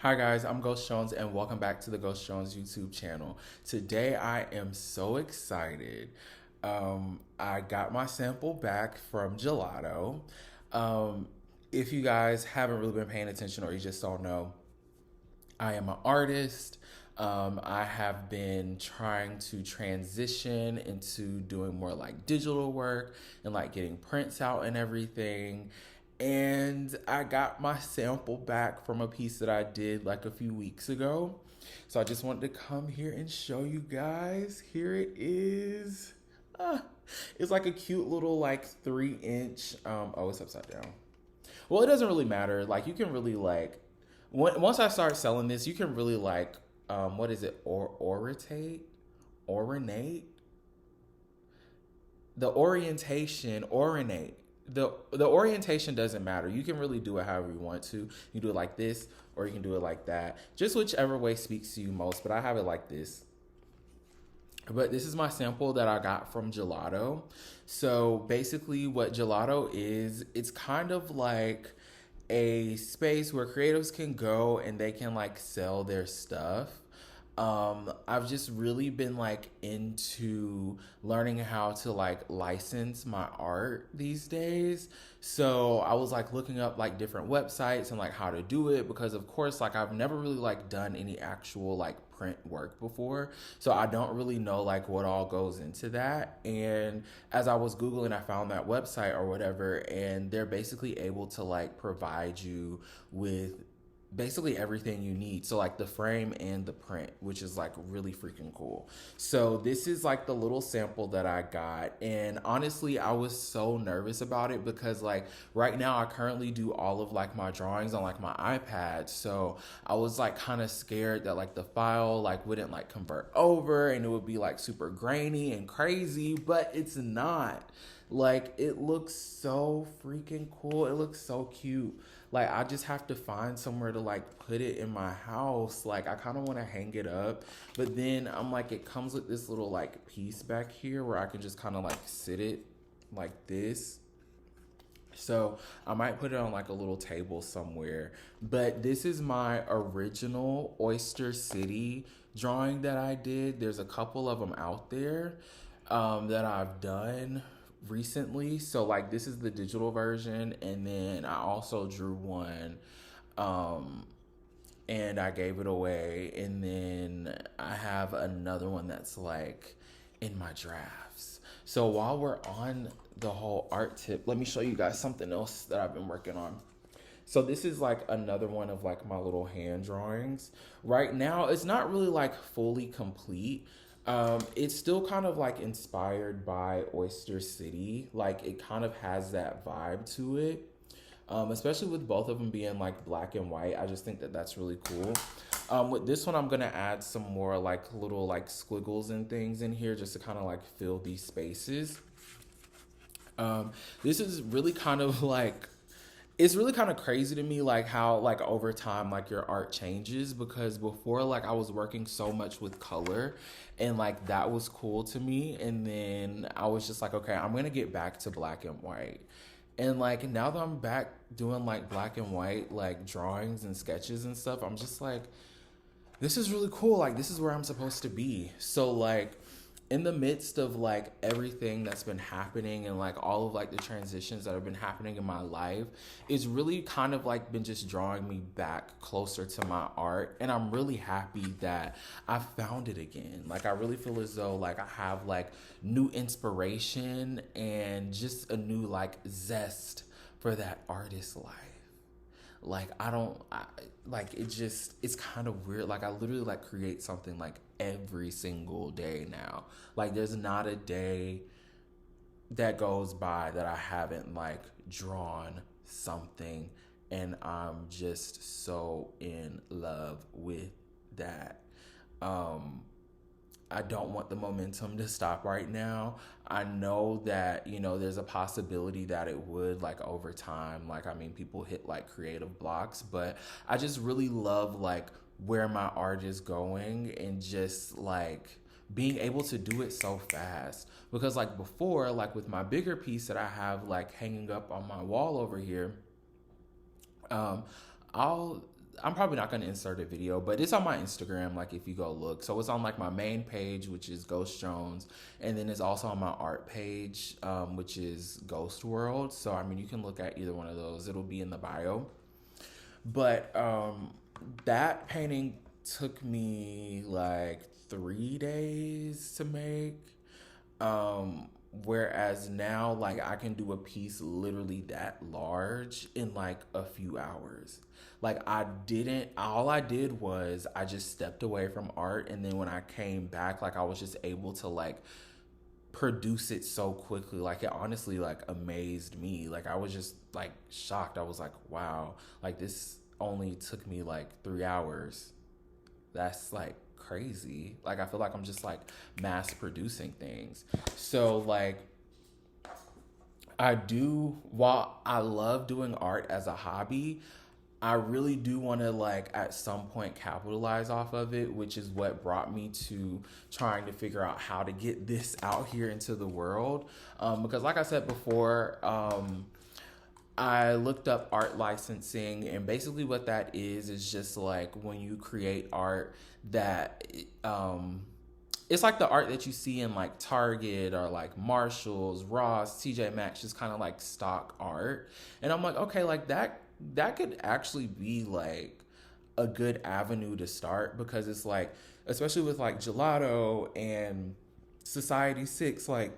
Hi guys, I'm Ghost Jones and welcome back to the Ghost Jones YouTube channel. Today I am so excited. I got my sample back from Gelato. Um, if you guys haven't really been paying attention or you just don't know, I am an artist. I have been trying to transition into doing more like digital work and like getting prints out and everything. And I got my sample back from a piece that I did like a few weeks ago. So I just wanted to come here and show you guys. Here it is. Ah, it's like a cute little like 3 inch. Oh, it's upside down. Well, it doesn't really matter. Like you can really like once I start selling this, you can really like what is it? Orinate? The orientation, orinate. The orientation doesn't matter. You can really do it however you want to. You do it like this or you can do it like that. Just whichever way speaks to you most, but I have it like this. But this is my sample that I got from Gelato. So basically, what Gelato is, it's kind of like a space where creatives can go and they can like sell their stuff. I've just really been like into learning how to like license my art these days. So I was like looking up like different websites and like how to do it because of course like I've never really like done any actual like print work before. So I don't really know like what all goes into that. And as I was Googling, I found that website or whatever, and they're basically able to like provide you with basically everything you need. So like the frame and the print, which is like really freaking cool. So this is like the little sample that I got. And honestly, I was so nervous about it because like right now I currently do all of like my drawings on like my iPad. So I was like kind of scared that like the file like wouldn't like convert over and it would be like super grainy and crazy, but it's not. Like it looks so freaking cool. It looks so cute. Like I just have to find somewhere to like put it in my house. Like I kind of want to hang it up, but then I'm like it comes with this little like piece back here where I can just kind of like sit it like this. So I might put it on like a little table somewhere. But this is my original Oyster City drawing that I did. There's a couple of them out there that I've done recently. So like this is the digital version, and then I also drew one um and I gave it away, and then I have another one that's like in my drafts. So while we're on the whole art tip, let me show you guys something else that I've been working on. So this is like another one of like my little hand drawings. Right now, it's not really like fully complete. It's still kind of like inspired by Oyster City. Like it kind of has that vibe to it. Especially with both of them being like black and white. I just think that that's really cool. With this one, I'm gonna add some more like little like squiggles and things in here just to kind of like fill these spaces. This is really kind of like it's really kind of crazy to me like how like over time like your art changes, because before like I was working so much with color and like that was cool to me, and then I was just like, okay, I'm gonna get back to black and white. And like now that I'm back doing like black and white like drawings and sketches and stuff, I'm just like, this is really cool. Like this is where I'm supposed to be. So like in the midst of like everything that's been happening and like all of like the transitions that have been happening in my life, it's really kind of like been just drawing me back closer to my art, and I'm really happy that I found it again. Like I really feel as though like I have like new inspiration and just a new like zest for that artist life. Like like it just it's kind of weird. Like I literally like create something like every single day now. Like there's not a day that goes by that I haven't like drawn something, and I'm just so in love with that. um I don't want the momentum to stop right now. I know that, you know, there's a possibility that it would like over time. Like, I mean, people hit like creative blocks, but I just really love like where my art is going and just like being able to do it so fast. Because like before, like with my bigger piece that I have like hanging up on my wall over here, um, I'll I'm probably not going to insert a video, but it's on my Instagram. Like if you go look, so it's on like my main page, which is Ghost Jones, and then it's also on my art page, which is Ghost World. So I mean, you can look at either one of those. It'll be in the bio. But that painting took me like 3 days to make. Whereas now, like, I can do a piece literally that large in like a few hours. Like, all I did was I just stepped away from art. And then when I came back, like, I was just able to like produce it so quickly. Like, it honestly like amazed me. Like, I was just like shocked. I was like, wow, like, this only took me like 3 hours. That's like crazy. Like, I feel like I'm just like mass producing things. So like, while I love doing art as a hobby, I really do want to like at some point capitalize off of it, which is what brought me to trying to figure out how to get this out here into the world. Because like I said before, I looked up art licensing, and basically what that is just like when you create art that it's like the art that you see in like Target or like Marshalls, Ross, TJ Maxx, just kind of like stock art. And I'm like, okay, like that could actually be like a good avenue to start, because it's like, especially with like Gelato and Society 6, like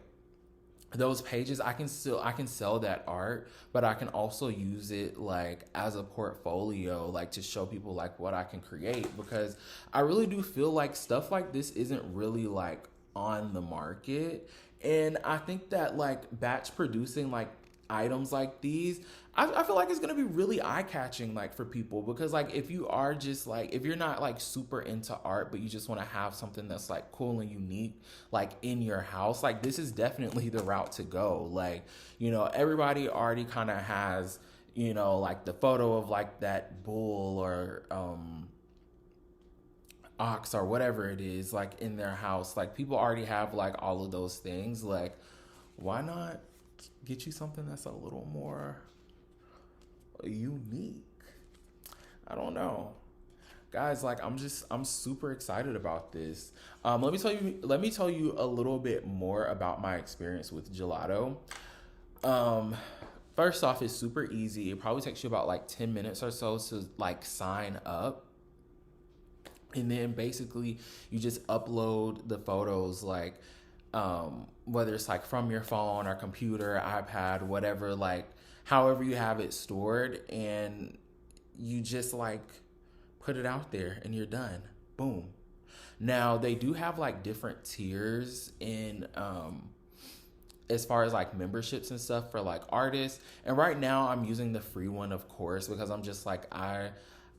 those pages, I can sell that art, but I can also use it like as a portfolio, like to show people like what I can create, because I really do feel like stuff like this isn't really like on the market. And I think that like batch producing like items like these, I feel like it's gonna be really eye-catching like for people, because like if you are just like, if you're not like super into art but you just want to have something that's like cool and unique like in your house, like this is definitely the route to go. Like, you know, everybody already kind of has, you know, like the photo of like that bull or ox or whatever it is like in their house. Like people already have like all of those things. Like, why not get you something that's a little more unique? I don't know, guys. Like, I'm super excited about this. Let me tell you a little bit more about my experience with Gelato. um First off, it's super easy. It probably takes you about like 10 minutes or so to like sign up. And then basically you just upload the photos, like whether it's like from your phone or computer, iPad, whatever, like however you have it stored, and you just like put it out there and you're done. Boom. Now they do have like different tiers in as far as like memberships and stuff for like artists. And right now I'm using the free one, of course, because I'm just like, I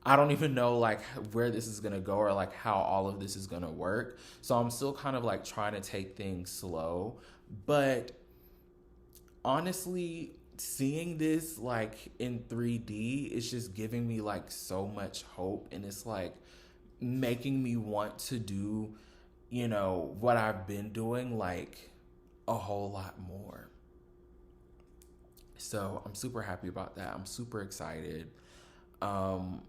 don't even know like where this is gonna go or like how all of this is gonna work. So I'm still kind of like trying to take things slow. But honestly, seeing this like in 3D is just giving me like so much hope, and it's like making me want to do, you know, what I've been doing like a whole lot more. So I'm super happy about that. I'm super excited. Um,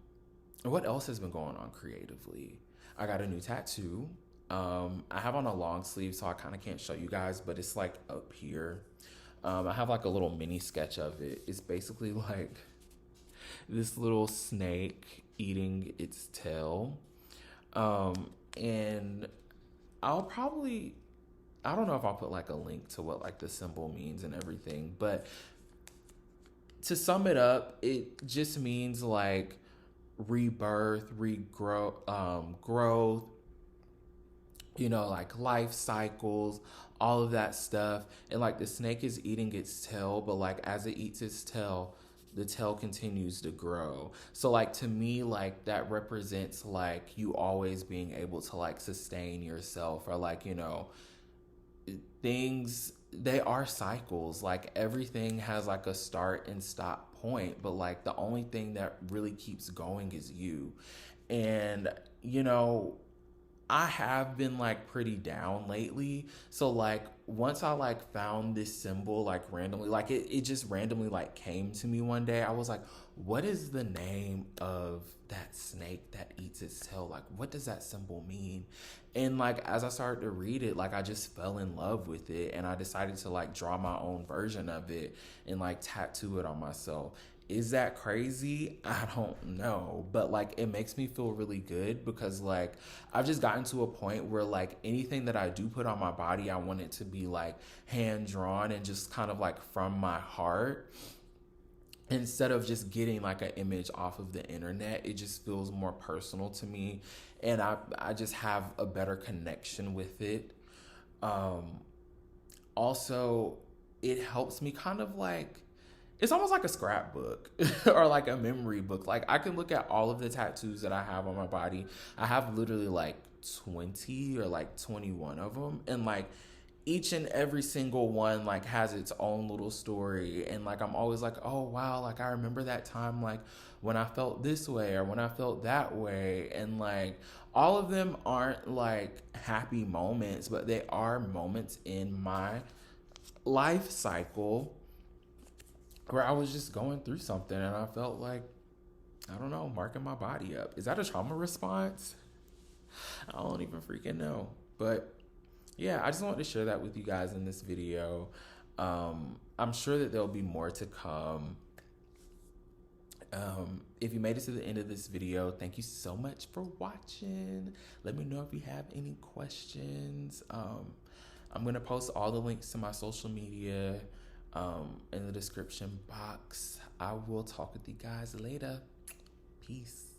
what else has been going on creatively? I got a new tattoo. I have on a long sleeve, so I kind of can't show you guys, but it's like up here. I have like a little mini sketch of it. It's basically like this little snake eating its tail. And I'll probably, I don't know if I'll put like a link to what like the symbol means and everything, but to sum it up, it just means like rebirth, growth, you know, like life cycles, all of that stuff. And like the snake is eating its tail, but like as it eats its tail, the tail continues to grow. So like to me, like that represents like you always being able to like sustain yourself, or like, you know, things, they are cycles. Like everything has like a start and stop point, but like the only thing that really keeps going is you. And you know, I have been like pretty down lately. So like once I like found this symbol like randomly, like it just randomly like came to me one day. I was like, what is the name of that snake that eats its tail? Like what does that symbol mean? And like as I started to read it, like I just fell in love with it and I decided to like draw my own version of it and like tattoo it on myself. Is that crazy? I don't know. But like it makes me feel really good because like I've just gotten to a point where like anything that I do put on my body, I want it to be like hand drawn and just kind of like from my heart. Instead of just getting like an image off of the internet, it just feels more personal to me and I just have a better connection with it. Um Also, it helps me kind of like it's almost like a scrapbook or like a memory book. Like I can look at all of the tattoos that I have on my body. I have literally like 20 or like 21 of them and like each and every single one like has its own little story and like I'm always like, "Oh wow, like I remember that time like when I felt this way or when I felt that way." And like all of them aren't like happy moments, but they are moments in my life cycle where I was just going through something and I felt like, I don't know, marking my body up. Is that a trauma response? I don't even freaking know. But yeah, I just wanted to share that with you guys in this video. I'm sure that there'll be more to come. If you made it to the end of this video, thank you so much for watching. Let me know if you have any questions. I'm going to post all the links to my social media in the description box. I will talk with you guys later. Peace.